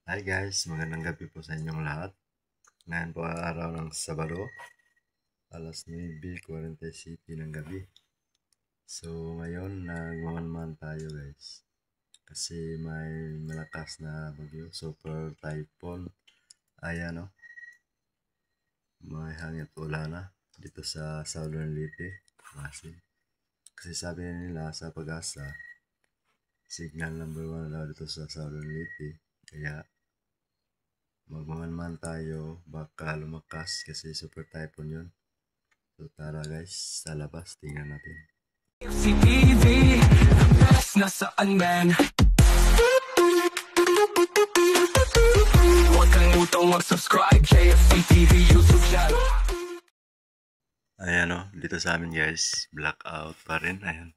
Hi guys, magandang gabi po sa inyong lahat. Ngayon po ang araw ng Sabado, alas 9:47 ng gabi. So ngayon nagmamanman tayo guys. Kasi may malakas na bagyo, super typhoon. Ayan o, may hangin ulan na dito sa Southern Leyte, Pasig. Kasi sabi nila sa Pag-asa, signal number 1 daw dito sa Southern Leyte. Kaya magmamanman tayo, baka lumakas kasi super typhoon yun. So tara guys, sa labas, tingnan natin. CTV, the best nasaan man. Huwag kalimutang mag-subscribe, KFC TV YouTube channel. Ayan o, dito sa amin guys, blackout pa rin. Ayan.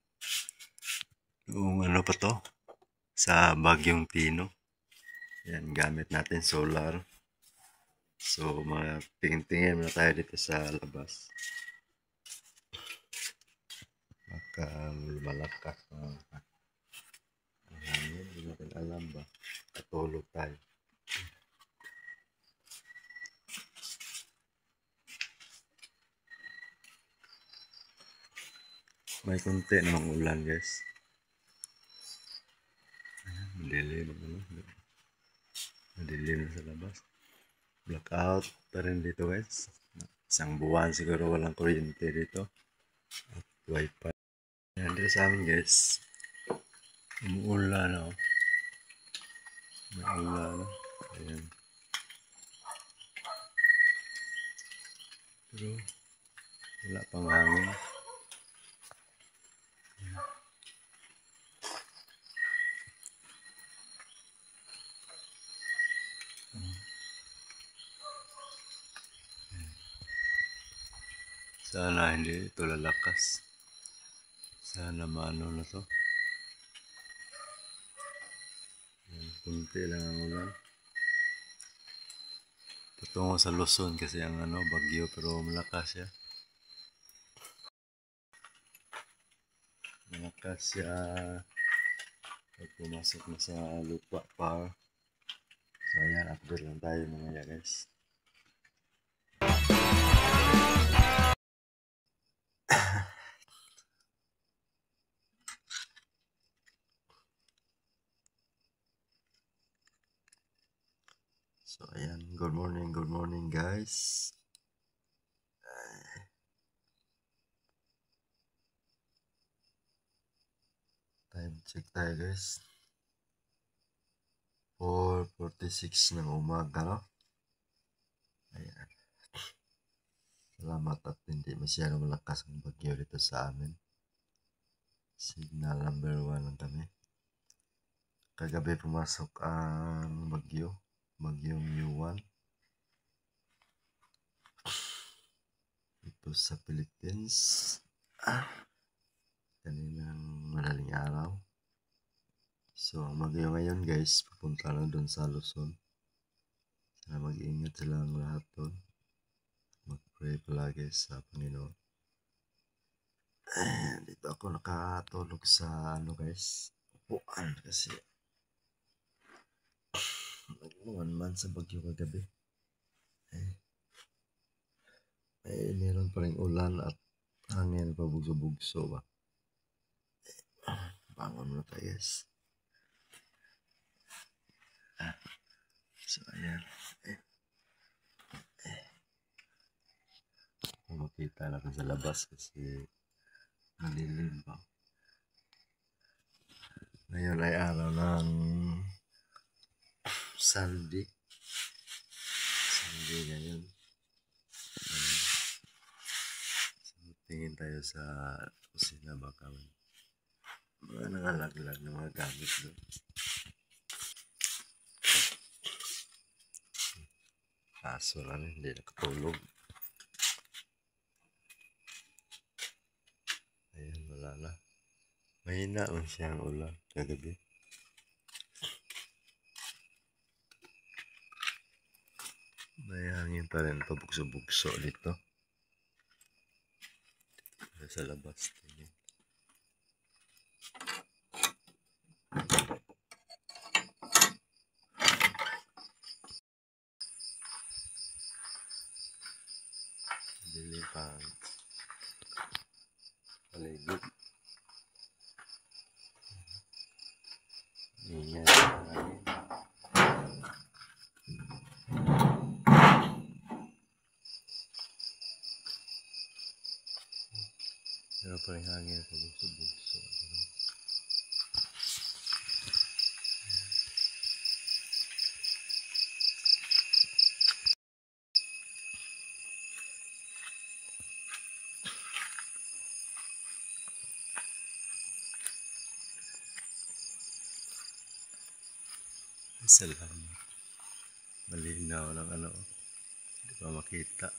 Yung ano pa to, sa Bagyong Tino. Ayan, gamit natin solar. So, tingin-tingin muna tayo dito sa labas. Baka malakas ang hangin, hindi natin alam ba. Katulog tayo. May konti namang ulan guys. Ayan, madilim sa labas. Blackout pa rin dito guys. Isang buwan siguro walang kuryente dito. At wifi. Ayan, dito sa amin guys. Umuulan o. May ulan. Ayan. Pero wala pang hangin. Sana hindi ito lalakas. Sana maano na to. Kunti lang ang ulan. Patungo sa Luzon kasi ang bagyo pero malakas siya. Malakas siya pag pumasok na sa lupa par. So ayan, update lang tayo mamaya guys. So ayan, good morning guys. Time check tayo guys. 4:46 ng umaga, no? Ayan. Salamat at hindi masyadong malakas ang bagyo dito sa amin. Signal number 1 lang kami. Kagabi pumasok ang bagyong Yuan. Ito sa Philippines. Kaninang madaling araw. So, ang bagyo ngayon guys, pupunta lang doon sa Luzon. Sana mag-iingat silang lahat doon. Mag-pray palagi sa Panginoon. Dito ako nakatulog sa guys, upuan kasi nagmuman sa bagyo kagabi. Meron pa rin ulan at hangin pa bugso-bugso ba. Bangon na tayo guys. So ayan. Makita na sa labas kasi malilim pa. Ngayon ay araw ng Sunday. Sunday ngayon. So, tingin tayo sa kusina baka mga nangalaglag na mga gamit doon. Aso lang, hindi nakatulog. Ayan, wala na. Mahina man siyang ulan kagabi. May hangin pa rin, pabugso-bugso dito. Sa labas. Tingin. pang paligid. Ingay ang hangin. Pero pa rin hangin sa bulso-bulso. Salamat. Malinaw ng ano. Hindi pa makita.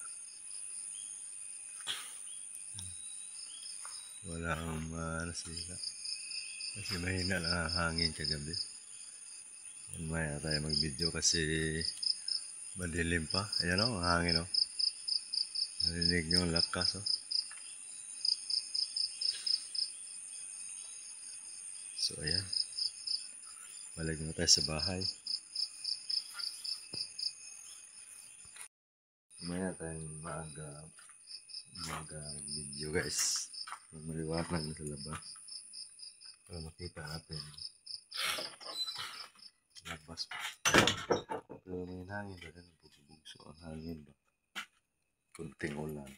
Wala akong nasira. Kasi mahina lang ang hangin kagabi. Maya tayo mag-video kasi madilim pa. Ayan o, ang hangin o. Narinig nyo ang lakas o. So ayan. Balik na tayo sa bahay. Maya tayong mag-video guys. Maliwanag na sa labas. Para makita natin. Labas pa. Pero may hangin ba rin? Bugso ang hangin ba? Kunting ulan.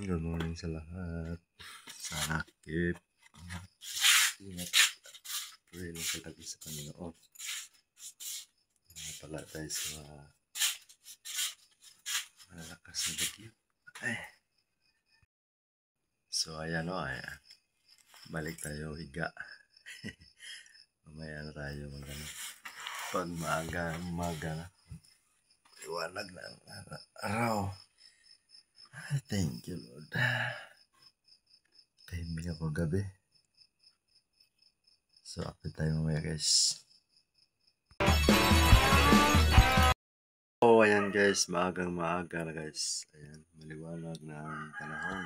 Good morning sa lahat. Sakit. Ingat. Pray lang palagi sa Panginoon. Pala tayo sa malakas na bagyo. So ayan o, ayan. Balik tayo higa. Mamaya na tayo magano. Pag umaga na. Iwanag na ang araw. Thank you Lord. Tahimik ako gabi. So update tayo mamaya guys. Oh, ayan guys, maaga na guys. Ayan, maliwanag na ang panahon.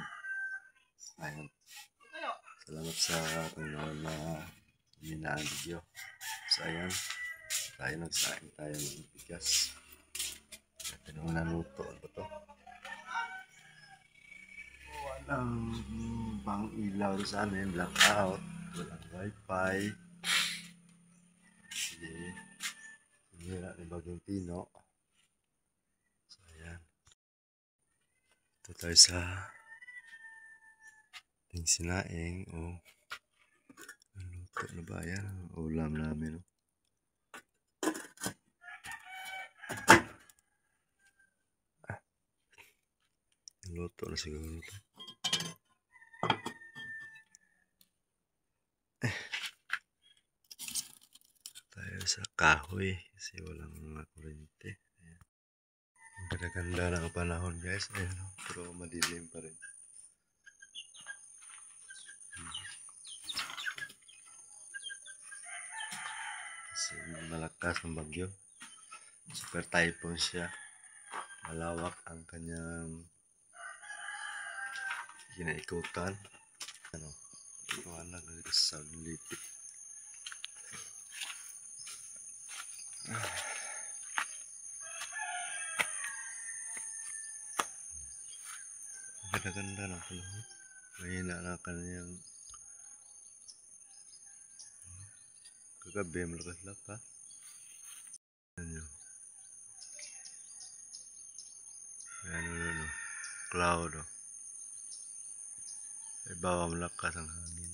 Ayan. Salamat sa Panginoon na minaan video. So ayan, tayo nagsaing tayo ng bigas. Ito na naluto. Ano to? Walang pang ilaw sa amin, blackout. Walang wifi. Kasi hira ni Bagong Pino. So ayan. Ito tayo sa ating sinaing. Oh. Luto na ba? Ayan. Ulam namin. Oh. Luto na siguro ito. Tayo sa kahoy kasi walang kuryente. Ayan. Ang ganda ng panahon guys. Ayan. Oh. Pero madilim pa rin. Kasi malakas ng bagyo. Super typhoon siya. Malawak ang kanyang kinaikutan. Ano? Iwanag na sa lipit. Ganda-ganda ng panahon. Mahina na kanyang kagabi malakas-lakas. Ano? Ano? Cloud oh. Ay bawa malakas ang hangin.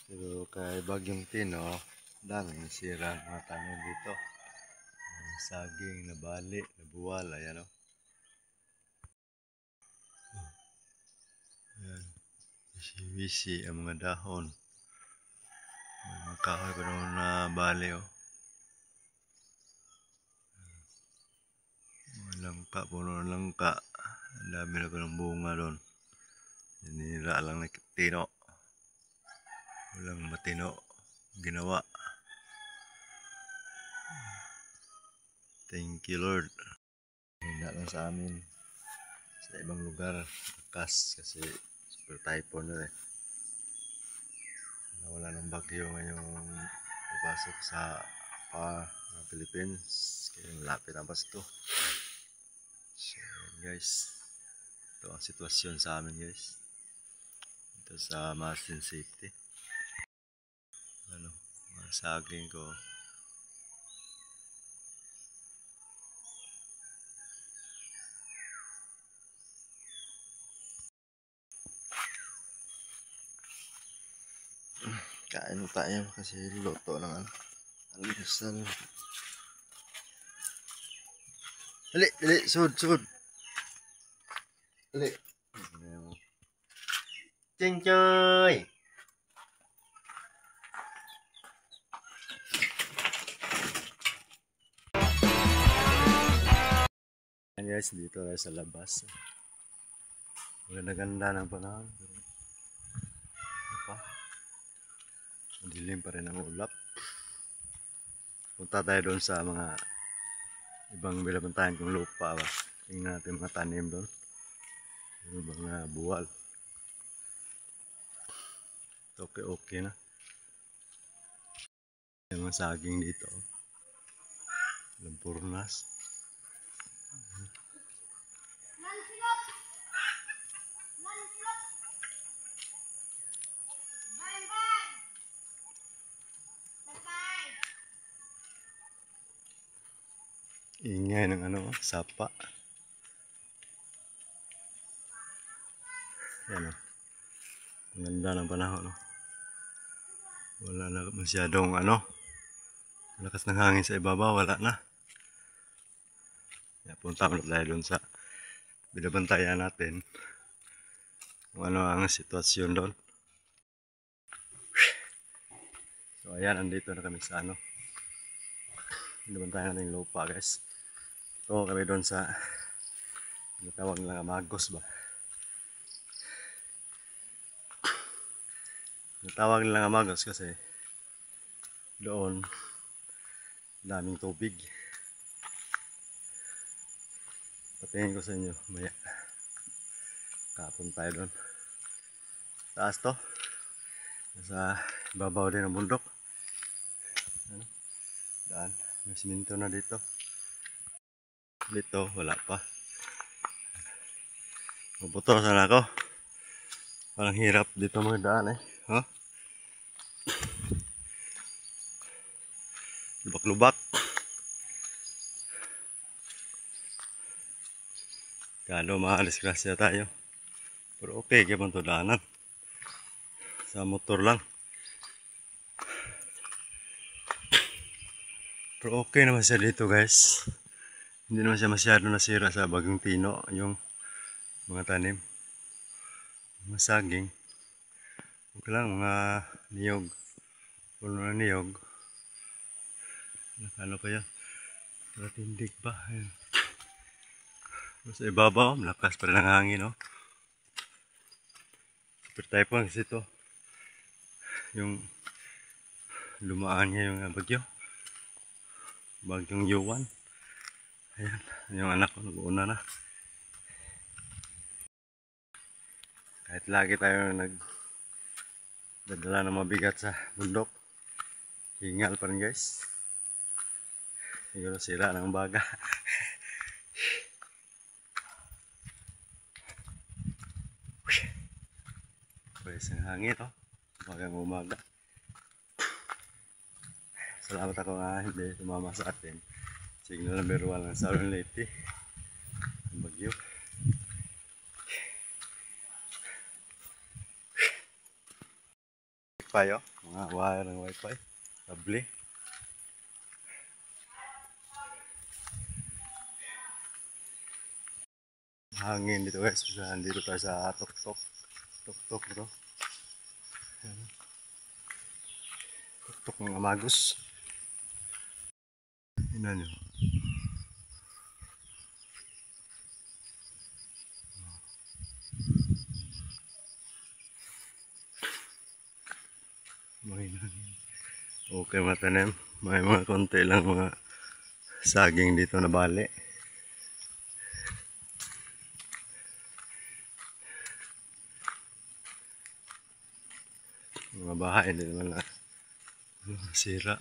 Pero kay Bagyong Tino, daming sira ang mga tanim dito. Saging, nabali, nabuwal, ayan o. Ayan. Wisi-wisi ang mga dahon. May mga kahoy pa naman na bali o. Mga langka, puno ng langka. Ang dami na pa ng bunga doon. Hinira lang na tino. Walang matino ginawa. Thank you Lord. Hindi lang sa amin. Sa ibang lugar, lakas kasi super typhoon na eh. Nawala ng bagyo ngayong ipasok sa Philippines. Kaya lapit ang pasto. So guys, ito ang sitwasyon sa amin guys. Ito sa Martin Safety. Ano, mga saging ko. Kain mo tayo kasi luto ng almusal. Dali, dali, sud, sud. Dali. Cengcoy. Ayan guys, dito tayo sa labas. Ganda-ganda ng panahon. Ano pa? Madilim pa rin ang ulap. Punta tayo doon sa mga ibang bilabantayan kong lupa ba. Tingnan natin mga tanim doon. Yung mga buwal. Okay, okay na. Yung mga saging dito. Lampurnas. Ingay ng sapa. Yan o. Ang ganda ng panahon. No? Wala na masyadong lakas ng hangin sa ibabaw. Wala na. Punta mo tayo doon sa binabantayan natin. Kung ano ang sitwasyon doon. So ayan, andito na kami sa binabantayan natin yung lupa guys. Ito kami doon sa natawag nilang Amagos ba. Natawag nilang Amagos kasi doon daming tubig. Patingin ko sa inyo maya. Kapon tayo doon. Taas to. Nasa babaw din ng bundok. Daan. May siminto na dito. Dito wala pa. Mabutor sana ako. Parang hirap dito mga daan eh. Huh? Lubak-lubak. Kano maalis-grasya tayo. Pero okay, kaya to daanan. Sa motor lang. Pero okay naman siya dito guys. Hindi naman siya masyado nasira sa Bagong Tino. Yung mga tanim. Mga saging. Okay lang, mga niyog. Puno na niyog. Ano pa yan? Tindig ba? Ayan. Sa ibabaw, malakas pa rin ang hangin, no? Super typhoon kasi ito. Yung lumaan niya yung bagyo. Bagyong Yuan. Ayan, yung anak ko nag-uuna na. Kahit lagi tayo nagdadala ng mabigat sa bundok, hingal pa rin guys. Siguro sira ng baga. Pwes ang hangin, oh. Umagang-umaga. Salamat ako nga hindi tumama sa atin. Signal number 1 ng Southern Leyte. Ang bagyo. Wi-Fi, oh. Mga wire ng Wi-Fi. Kable. Hangin dito guys. Dito tayo sa Tuktok. Tuktok bro. Tuktok ng Amagos. Ina nyo. Okay mga tanim. May mga konti lang mga saging dito na bali. Mga bahay hindi naman na sira.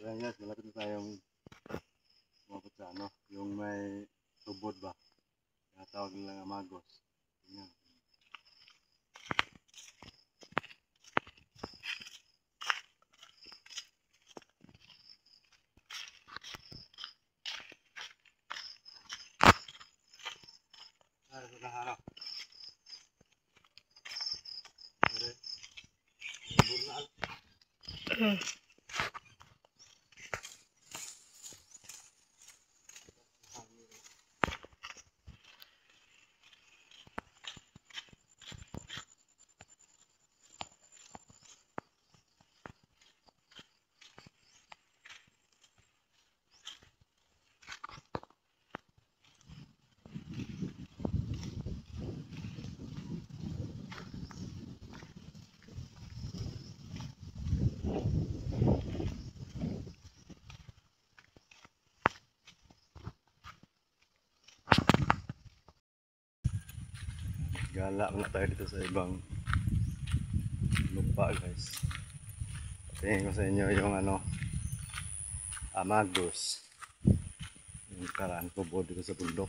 Ayan guys, malapit na tayong umabot sa ano, yung may tubod ba? Tinatawag nilang amagos. Ayan. Sudah harap. Gala na tayo dito sa ibang lupa guys. Tingin ko sa inyo yung ano, amagos. Yung karaan ko po dito sa bundok.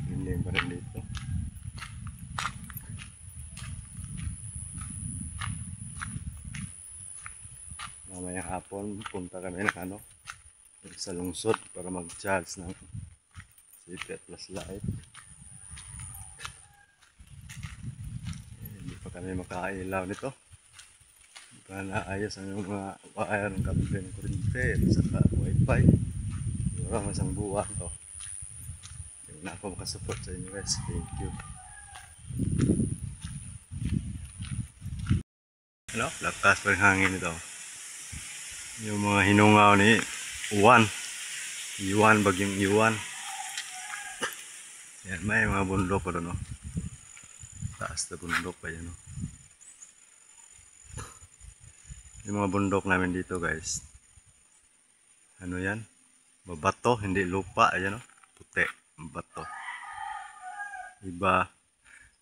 Hindi pa rin dito. Mamayang hapon punta kami ng ano, sa lungsod para mag-charge ng city plus light. Hindi pa kami makailaw nito. Hindi pa naayos ang mga wire ng kable ng kuryente at saka wifi. Siguro isang buwan to. Hindi na ako makasupport sa inyo guys. Thank you. Hello? Lakas pa yung hangin ito. Yung mga hinungaw ni Juan. Iwan, bagyong Iwan. Yan, may mga bundok pa doon, no? Taas na bundok pa yan, no? Yung mga bundok namin dito, guys. Ano yan? Mabato, hindi lupa. Ayan, no? Puti, mabato. Iba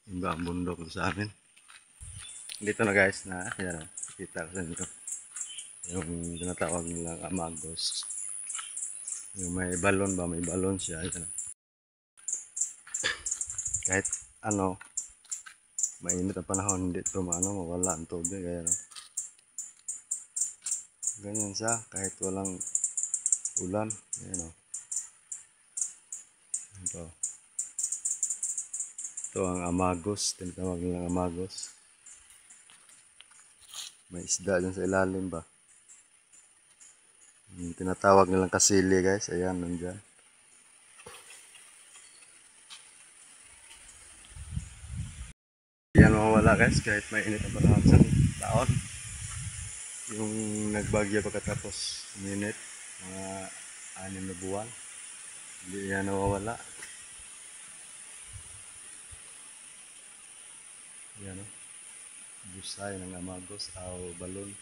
ang bundok sa amin. Dito na, guys, na, yan, no? Kita ko sa inyo. Yung tinatawag nilang amagos. Yung may balon ba? May balon siya. Ayan, no? Kahit ano, mainit ang panahon, hindi ito mawala ang tubig. Ayan, no? Ganyan siya, kahit walang ulan. Ayan, no? Ito ang amagos, tinatawag nilang amagos. May isda dyan sa ilalim ba? Yung tinatawag nilang kasili guys, ayan, nandyan. Yan mawawala guys, kahit may init ang panahon sa taon. Yung nagbagyo pagkatapos minute, mga 6 na buwan, hindi yan nawawala. Yan o, busay ng amagos o balon.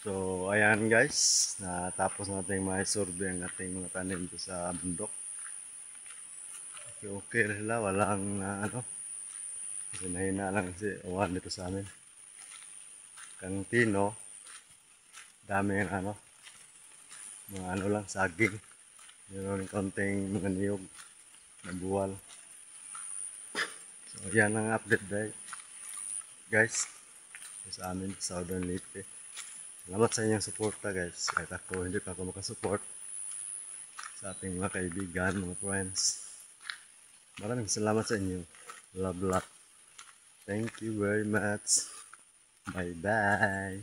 So ayan guys, natapos natin ma-survey ang ating mga tanim dito sa bundok. Okay sila, walang ano, kasi mahina lang si Juan dito sa amin. Kang Tino, dami yung ano, mga ano lang, saging. Meron konting mga niyog na buwal. So yan ang update guys sa amin, Southern Leyte. Salamat sa inyong suporta guys. Kahit ako hindi pa ako makasupport sa ating mga kaibigan, mga friends. Maraming salamat sa inyo. Love. Thank you very much. Bye bye.